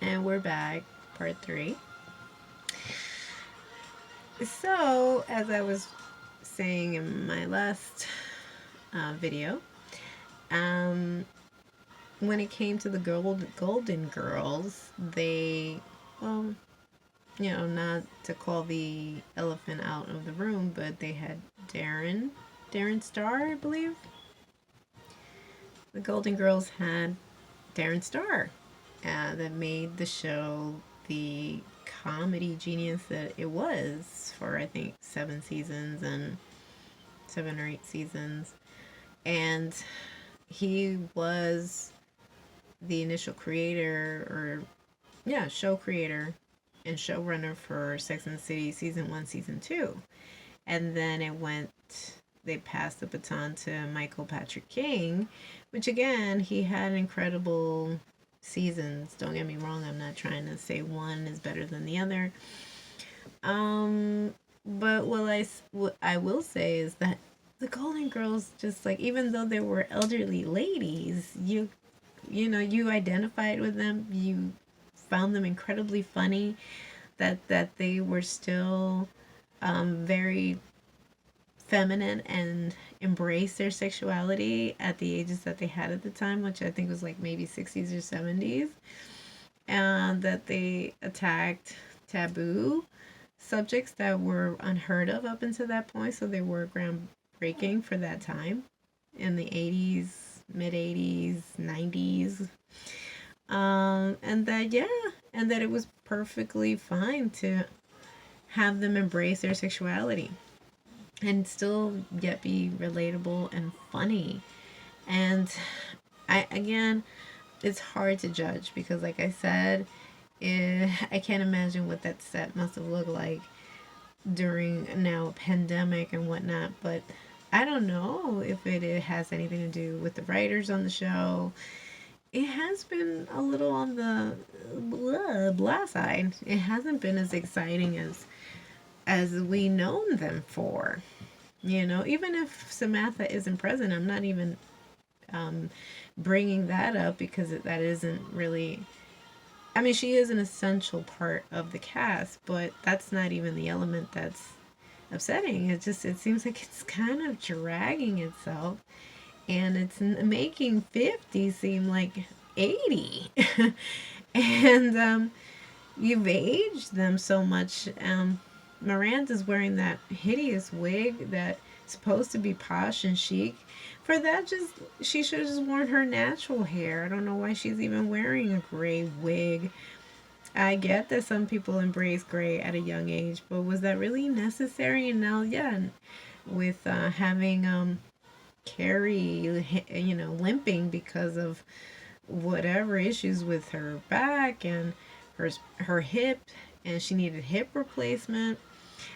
And we're back, part 3. So, as I was saying in my last video, um, when it came to the Golden Girls, they, well, not to call the elephant out of the room, but they had Darren Star, I believe. The Golden Girls had Darren Star that made the show the comedy genius that it was for, I think, 7 seasons and 7 or 8 seasons. And he was the initial creator, or show creator and showrunner for Sex and the City season 1, season 2. And then they passed the baton to Michael Patrick King, which again, he had incredible seasons. Don't get me wrong, I'm not trying to say one is better than the other. But what I will say is that the Golden Girls, just like, even though they were elderly ladies, you identified with them. You found them incredibly funny. That they were still very feminine and embraced their sexuality at the ages that they had at the time, which I think was like maybe 60s or 70s, and that they attacked taboo subjects that were unheard of up until that point. So they were groundbreaking for that time in the 80s, mid 80s, 90s. And that it was perfectly fine to have them embrace their sexuality and still yet be relatable and funny. And it's hard to judge because, like I said, I can't imagine what that set must have looked like during now a pandemic and whatnot. But I don't know if it has anything to do with the writers on the show. It has been a little on the blah side. It hasn't been as exciting as we known them for. Even if Samantha isn't present, I'm not even bringing that up because that isn't really. I mean, she is an essential part of the cast, but that's not even the element that's upsetting. It seems like it's kind of dragging itself, and it's making 50 seem like 80. And you've aged them so much. Miranda's wearing that hideous wig that's supposed to be posh and chic. For that, she should have just worn her natural hair. I don't know why she's even wearing a gray wig. I get that some people embrace gray at a young age, but was that really necessary? And now, with having Carrie, limping because of whatever issues with her back and her hip, and she needed hip replacement.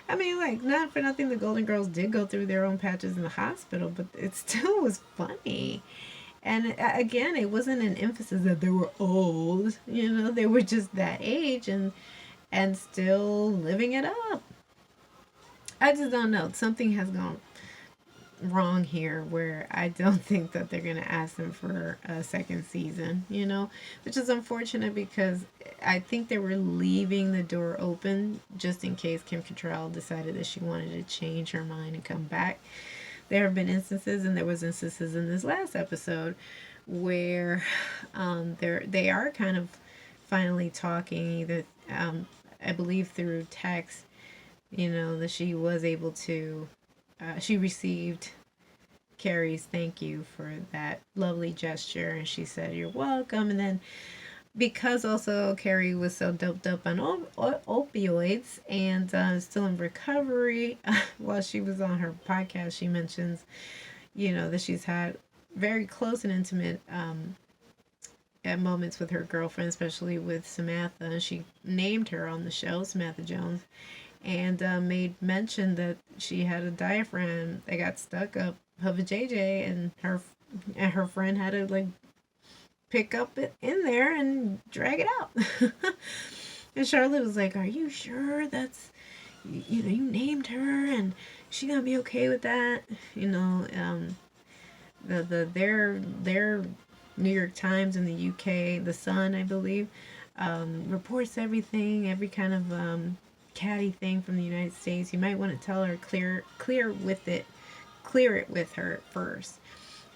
I mean, like, not for nothing, the Golden Girls did go through their own patches in the hospital, but it still was funny. And again, it wasn't an emphasis that they were old. They were just that age and still living it up. I just don't know. Something has gone wrong here where I don't think that they're going to ask them for a second season, which is unfortunate because I think they were leaving the door open just in case Kim Cattrall decided that she wanted to change her mind and come back. There have been instances, and there was instances in this last episode where they are kind of finally talking, either I believe through text, that she was able to she received Carrie's thank you for that lovely gesture, and she said, "You're welcome." And then, because also Carrie was so doped up on opioids and still in recovery, while she was on her podcast, she mentions, that she's had very close and intimate moments with her girlfriend, especially with Samantha. And she named her on the show, Samantha Jones, and made mention that she had a diaphragm that got stuck up of a JJ, and her friend had to like pick up it in there and drag it out. And Charlotte was like, "Are you sure that's you named her and she gonna be okay with that?" Their New York Times in the UK, The Sun, I believe, reports everything, every kind of catty thing from the United States. You might want to tell her clear it with her first.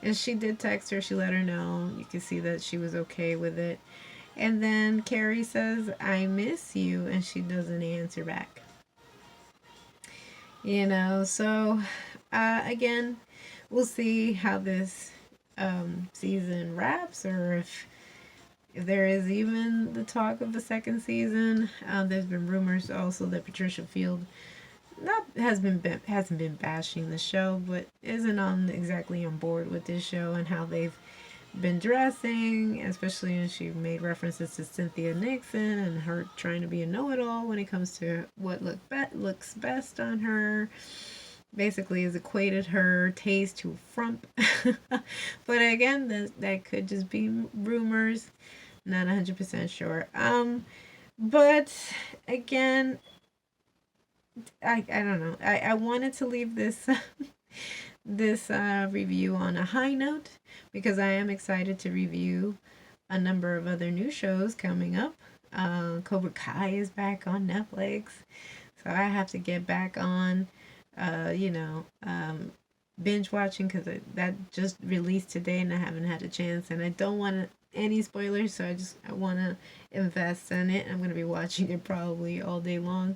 And she did text her. She let her know. You can see that she was okay with it. And then Carrie says, "I miss you," and she doesn't answer back. So again, we'll see how this season wraps, or if there is even the talk of the second season. There's been rumors also that Patricia Field hasn't been bashing the show, but isn't exactly on board with this show and how they've been dressing, especially when she made references to Cynthia Nixon and her trying to be a know-it-all when it comes to what looks best on her. Basically has equated her taste to frump. But again, that could just be rumors. Not 100% sure. But again, I don't know. I wanted to leave this this review on a high note because I am excited to review a number of other new shows coming up. Cobra Kai is back on Netflix, so I have to get back on, binge watching because that just released today and I haven't had a chance, and I don't want any spoilers, so I want to invest in it. I'm going to be watching it probably all day long.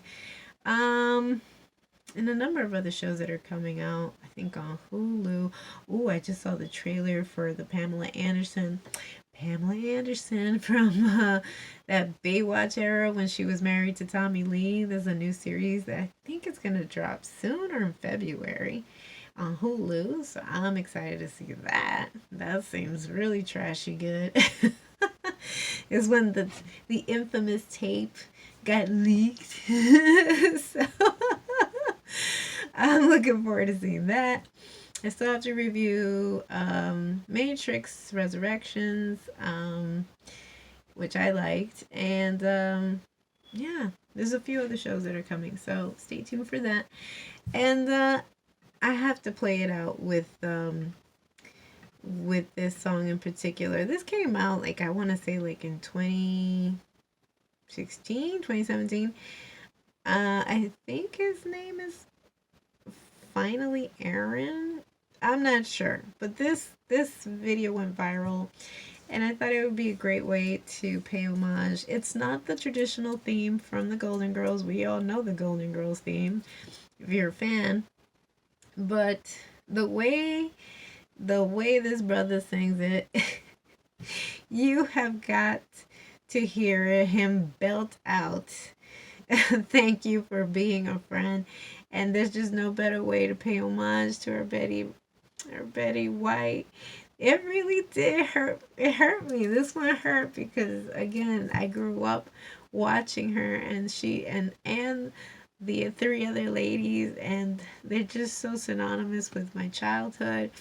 And a number of other shows that are coming out, I think on Hulu. Ooh, I just saw the trailer for the Pamela Anderson from that Baywatch era when she was married to Tommy Lee. There's a new series that I think it's going to drop soon or in February on Hulu. So I'm excited to see that. That seems really trashy good. Is when the infamous tape got leaked. So I'm looking forward to seeing that. I still have to review Matrix Resurrections, which I liked. And yeah, there's a few other shows that are coming, so stay tuned for that. And I have to play it out with this song in particular. This came out, like, I want to say, like, in 2017. I think his name is Finally Aaron. I'm not sure, but this video went viral, and I thought it would be a great way to pay homage. It's not the traditional theme from the Golden Girls. We all know the Golden Girls theme if you're a fan, but the way this brother sings it, you have got to hear him belt out "Thank you for being a friend," and there's just no better way to pay homage to our Betty White. It really did hurt. It hurt me. This one hurt because, again, I grew up watching her, and she and the three other ladies, and they're just so synonymous with my childhood.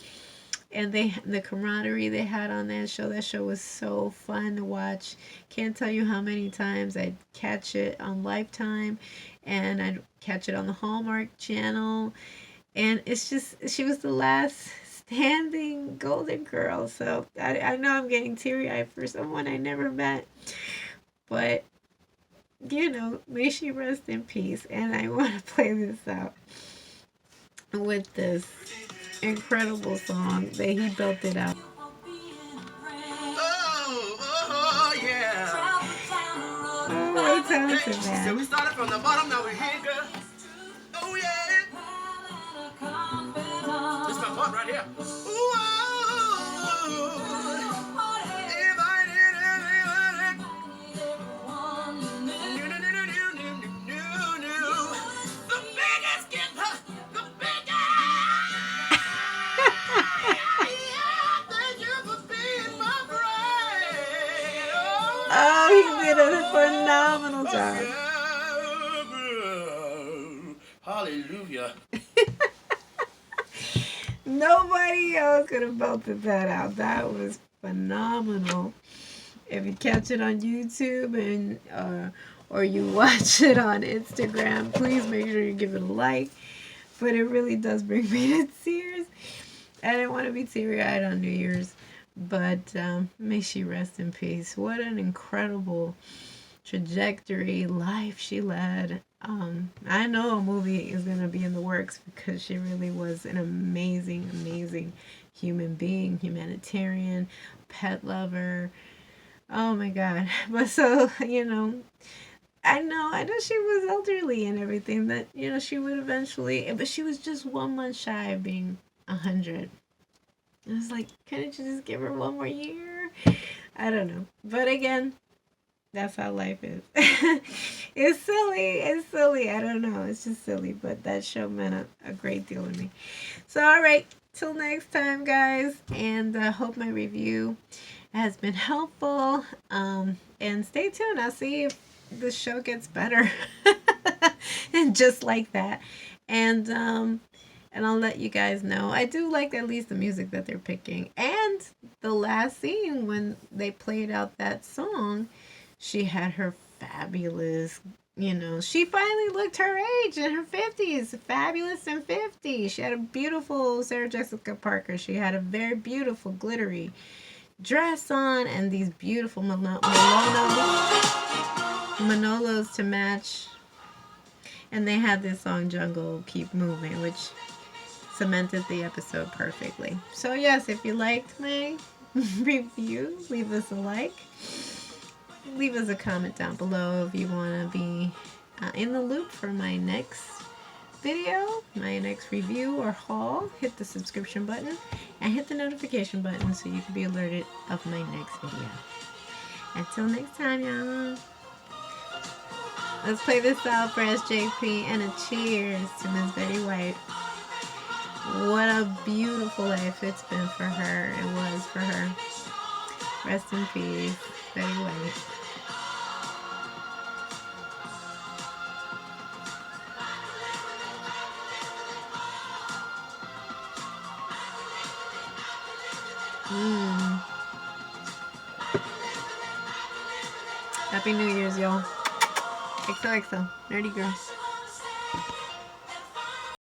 And the camaraderie they had on that show was so fun to watch. Can't tell you how many times I'd catch it on Lifetime, and I'd catch it on the Hallmark Channel. And it's just, she was the last standing Golden Girl. So I know I'm getting teary-eyed for someone I never met. But, may she rest in peace. And I want to play this out with this incredible song that he built it out. Oh, yeah. Oh, what a talented man. So we started from the bottom, now we're here, girl. Oh, yeah. This is my part right here. Ooh, if I did everything, the biggest gift, the biggest. Oh, he did a phenomenal job. Hallelujah. Nobody else could have belted that out. That was phenomenal. If you catch it on YouTube and or you watch it on Instagram, please make sure you give it a like. But it really does bring me to tears. I didn't want to be teary-eyed on New Year's, but may she rest in peace. What an incredible trajectory, life she led. I know a movie is going to be in the works because she really was an amazing, amazing human being, humanitarian, pet lover. Oh my God. But so, I know she was elderly and everything, that, she would eventually, but she was just 1 month shy of being 100. I was like, couldn't you just give her one more year? I don't know. But again, that's how life is. It's silly. It's silly. I don't know. It's just silly. But that show meant a great deal to me. So, all right. Till next time, guys. And I hope my review has been helpful. And stay tuned. I'll see if the show gets better. And just like that. And I'll let you guys know. I do like at least the music that they're picking. And the last scene when they played out that song, she had her fabulous, she finally looked her age in her 50s. Fabulous in 50. She had a beautiful Sarah Jessica Parker. She had a very beautiful glittery dress on and these beautiful Manolos to match. And they had this song Jungle Keep Moving, which cemented the episode perfectly. So yes, if you liked my review, leave us a like. Leave us a comment down below if you want to be in the loop for my next video, my next review or haul. Hit the subscription button and hit the notification button so you can be alerted of my next video. Until next time, y'all. Let's play this out for SJP and a cheers to Miss Betty White. What a beautiful life it's been for her. It was for her. Rest in peace, Betty White. Happy New Year's, y'all. XOXO, Nerdy Girl.